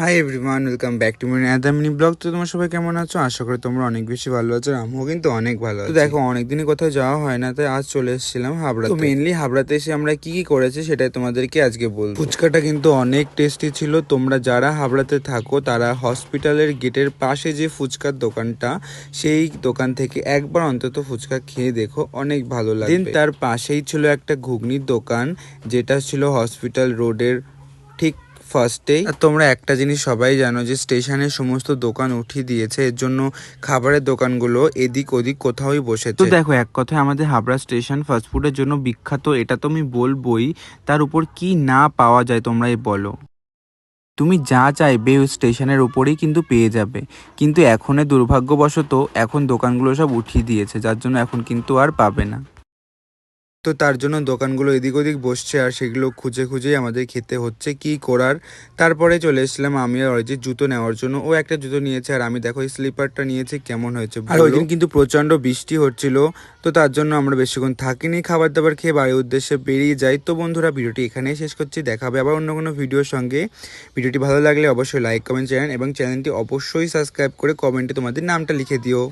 Hi everyone, welcome back to my other mini blog. তো তোমরা সবাই কেমন আছো? আশা করি তোমরা অনেক বেশি ভালো আছো, আর আমিও কিন্তু অনেক ভালো আছি। তো দেখো, অনেকদিনই কোথাও যাওয়া হয় না, তাই আজ চলে এসেছিলাম হাবড়া। তো মেনলি হাবড়াতে এসে আমরা কি কি করেছি সেটাই তোমাদেরকে আজকে বলবো। ফুচকাটা কিন্তু অনেক টেস্টি ছিল। তোমরা যারা হাবড়াতে থাকো তারা হসপিটালের গেটের পাশে যে ফুচকার দোকানটা, সেই দোকান থেকে একবার অন্তত ফুচকা খেয়ে দেখো, অনেক ভালো লাগবে। তার পাশেই ছিল একটা ঘুগনির দোকান, যেটা ছিল হসপিটাল রোডের ঠিক ফার্স্টেই। তোমরা একটা জিনিস সবাই জানো যে স্টেশনের সমস্ত দোকান উঠিয়ে দিয়েছে, এর জন্য খাবারের দোকানগুলো এদিক ওদিক কোথাওই বসেছে। তো দেখো, এক কথায় আমাদের হাবড়া স্টেশন ফাস্টফুডের জন্য বিখ্যাত, এটা তো আমি বলবোই। তার উপর কি না পাওয়া যায় তোমরাই বলো। তুমি যা চাইবে ওই স্টেশনের উপরেই কিন্তু পেয়ে যাবে, কিন্তু এখনের দুর্ভাগ্যবশত এখন দোকানগুলো সব উঠিয়ে দিয়েছে, যার জন্য এখন কিন্তু আর পাবে না। তো তার জন্য দোকানগুলো এদিক ওদিক বসছে, আর সেগুলো খুঁজে খুঁজেই আমাদের খেতে হচ্ছে, কি করার। তারপরে চলে এসেছিলাম আমি আর অরিজিৎ জুতো নেওয়ার জন্য। ও একটা জুতো নিয়েছে আর আমি দেখো এই স্লিপারটা নিয়েছি, কেমন হয়েছে। আর ওই দিন কিন্তু প্রচণ্ড বৃষ্টি হচ্ছিল, তো তার জন্য আমরা বেশিক্ষণ থাকিনি, খাবার দাবার খেয়ে বাড়ির উদ্দেশ্যে বেরিয়ে যাই। তো বন্ধুরা, ভিডিওটি এখানেই শেষ করছি, দেখা হবে আবার অন্য কোনো ভিডিওর সঙ্গে। ভিডিওটি ভালো লাগলে অবশ্যই লাইক কমেন্ট চ্যানেল এবং চ্যানেলটি অবশ্যই সাবস্ক্রাইব করে কমেন্টে তোমাদের নামটা লিখে দিও।